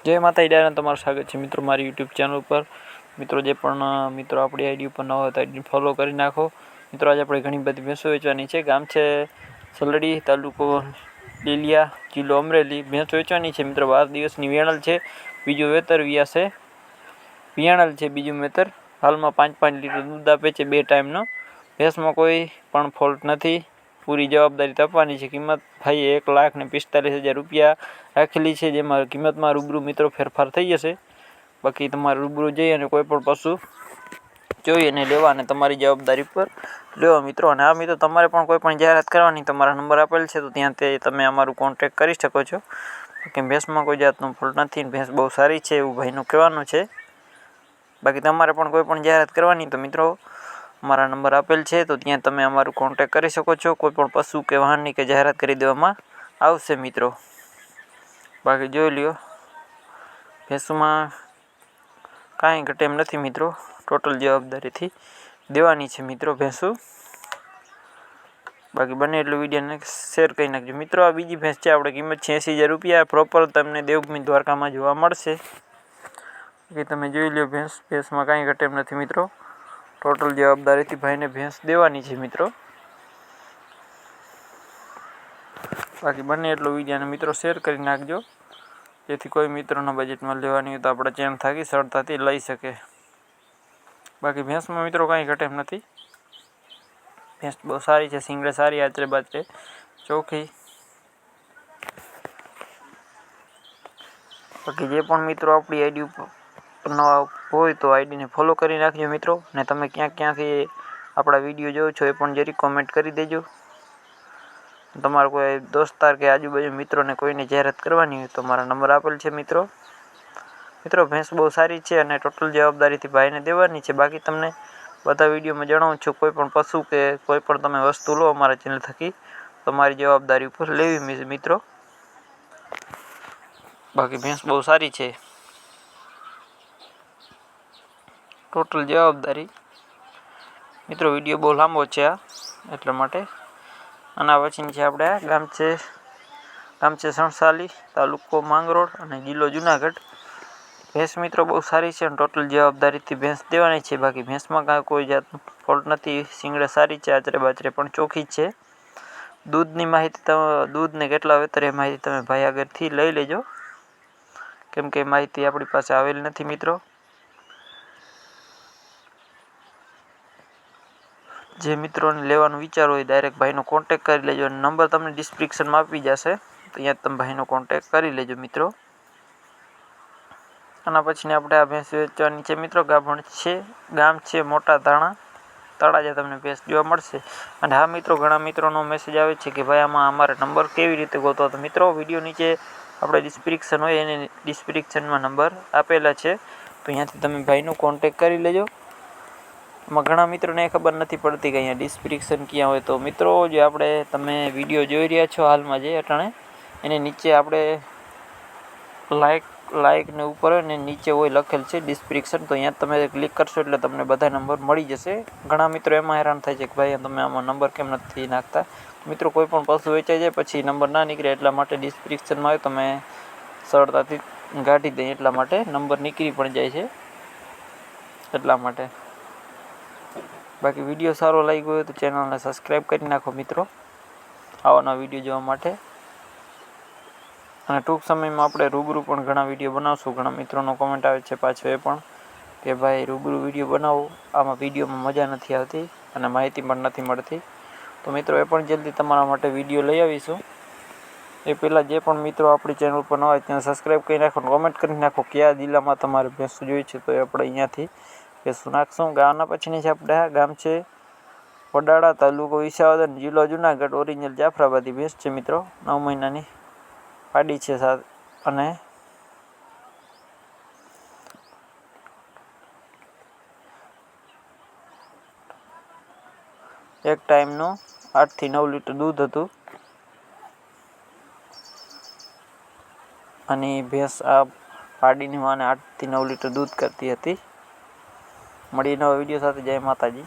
जय माता दी तमारू स्वागत है मित्रों मारी यूट्यूब चैनल पर। मित्रों जे पण मित्रों अपनी आईडी पर न हो तो आईडी फॉलो कर नाखो। मित्रों आज अपने घनी बधी भैंसों वेचवानी है। गाम है सलड़ी, तालुको લીલિયા, जिल्लो अमरेली। भैंस वेचवानी है मित्रों 12 दिवसनी वेणल है। बीजू वेतर वियासे वियाणल है। बीजू वेतर हाल में 5-5 लीटर दूध आपे छे 2 टाइमनो। भैंस में कोई पण फॉल्ट नहीं। पूरी जवाबदारी तपवानी है। किंमत भाई 1,45,000 रुपया राखेली है, जेमां किंमत में रूबरू मित्रों फेरफार थई जशे। बाकी तमारे रूबरू जई अने कोई पण पशु जोई अने लेवा अने तमारी जवाबदारी पर लेवा मित्रों। अने आ मित्रों तमारे पण कोई पण जाहेरात करवानी तमारा नंबर आपेल छे तो त्यांथी तमे अमारुं कॉन्टेक्ट करी शको छो। बाकी भैंस में कोई जातनो फॉल्ट नहीं। भैंस बहुत सारी है एवुं भाईनुं कहेवानुं छे। बाकी तमारे पण कोई पण जाहेरात करवानी तो मित्रों अमारा नंबर आपेल छे तो त्यां तमे अमारुं कॉन्टेक्ट करी शको छो। कोई पण पशु के वाहननी के जाहेरात करी देवामां आवशे मित्रों। बाकी जोई ल्यो भैंसों में कांई घटे एम नथी मित्रों। टोटल जवाबदारी थी देवानी छे मित्रों भैंसों। बाकी बने एटलुं विडियो ने शेर करी नाखजो मित्रों। आ बीजी भैंस छे, आपणे किंमत 86,000 रुपया प्रोपर तमने देवभूमि द्वारका में जोवा मळशे। बाकी तमे जोई ल्यो भैंस में कांई घटे एम नथी मित्रों। टोटल जवाबदारी थी भाई ने भैंस देवानी छे मित्रों। बाकी बने एटलो विडियो ने मित्रों शेर करी नाखजो, जेथी कोई मित्रों बजेट में लेवानी हो तो आपणे चेनल थकी सरळताथी लई सके। बाकी भैंस में मित्रों कांई घटे एम नथी। भैंस बहुत सारी है, सींगड़े सारी, आचरे बाचरे चोखी। बाकी जे पण मित्रों अपनी आईडी पर नवा होय तो आईडी ने फॉलो करी नाखजो मित्रों। ने तमे क्या क्यांथी आपणा विडियो जोवो छो ए पण जरी कॉमेंट करी देजो। तमारा कोई दोस्तार के आजूबाजू मित्रों ने कोई ने जाहेरात करवानी हो तो मारा नंबर आपेल छे मित्रों। मित्रों भैंस बहुत सारी है अने टोटल जवाबदारी थी भाई ने देवानी छे। बाकी तमने बधा विडियो में जणावुं छुं कोई पण पशु के कोई पण तमे वस्तु लो अमारा चेनल थकी तमारी जवाबदारी पर लेवी मित्रों। बाकी भैंस बहुत सारी है, टोटल जवाबदारी मित्रों। विडियो बहुत लांबो छे आ એટલા માટે। आना पछीनी छे आपणे गाम छे सणसाली, तालुको मांगरोळ अने जिल्लो जूनागढ़। भैंस मित्रों बहुत सारी है, टोटल जवाबदारी थी भैंस देवानी छे। बाकी भैंस में कोई जातनो फॉल्ट नहीं। सींगड़े सारी है, आचरे बाचरे पण चोखी है। दूधनी माहिती दूध ने केटला वेतर ए माहिती तमे भाई आगळथी लई लेजो, केम के माहिती आपणी पासे आवेल नथी मित्रों। जे मित्रों ने लेवानुं विचार होय डायरेक्ट भाईनो कॉन्टेक्ट करी लेजो। नंबर तमने डिस्क्रिप्शन में आपी जशे तो त्यां तमे भाईनो कॉन्टेक्ट करी लेजो मित्रों। आना पछीनी आपणे आ भैंस वेचवानी छे मित्रों। गाभण छे, गाम छे मोटा धाणा, तळाजा तमने भैंस जोवा मळशे। अने हाँ मित्रों घणा मित्रोंनो मेसेज आवे छे कि भाई आमां अमारे नंबर केवी रीते गोतवा। तो मित्रों विडियो नीचे आपणे डिस्क्रिप्शन होय एनी डिस्क्रिप्शन में नंबर आपेला छे तो त्यांथी तमे भाईनो कॉन्टेक्ट करी लेजो। घणा मित्रों खबर नहीं पड़ती कि अँ डिस्क्रिप्शन क्या हो। तो मित्रों जो आपणे तमे विडियो जोई रह्या छो हाल में जे अटाणे एने नीचे आपणे लाइक ने ऊपर ने नीचे वो लखेल छे डिस्क्रिप्शन तो अँ तमे क्लिक करशो एटले तमने बधा नंबर मळी जशे। घणा मित्रों एमां हैरान थाय छे कि भाई तमे आमां नंबर केम नथी नाखता। मित्रों कोई पण पशु वेचाई जाय पछी नंबर ना निकळे एटला माटे डिस्क्रिप्शन में आवे तमे सरळताथी गाठी दे एटला माटे नंबर निकળી पण जाय छे एटला माटे। बाकी विडियो सारो लाग्यो होय तो चेनल ने सब्सक्राइब करी नाखो मित्रों आवा नवा विडियो जोवा माटे। अने टूंक समय में आपणे रूबरू पण घणा विडियो बनावशुं। घणा मित्रोंनो कमेंट आवे छे पाछो ए पण के भाई रूबरू विडियो बनावो, आमां विडियो में मजा नथी आवती अने माहिती पण नथी मळती। तो मित्रों ए पण जल्दी तमारा माटे विडियो लई आवीशुं। ए पहेला जे पण मित्रों आपणी चेनल पर नवा त्याने सब्सक्राइब करी नाखो, कमेंट करी नाखो क्या जिल्लामां तमारे भैंसुं जोई छे तो आपणे अहींयाथी भैंसुं नाखशुं। गामना पछीनी छे आपणे गाम छे वडाळा, तालुको विसावदर, जिल्लो जूनागढ़। ओरिजिनल जाफराबादी भैंस छे मित्रों, 9 महीनानी पाडी छे साथ अने एक टाइमनो 8 થી 9 लीटर दूध हतुं। अने भैंस आ पाडीनी माने 8 થી 9 लीटर दूध करती हती। मळीए नवा विडियो साथे। जय माताजी।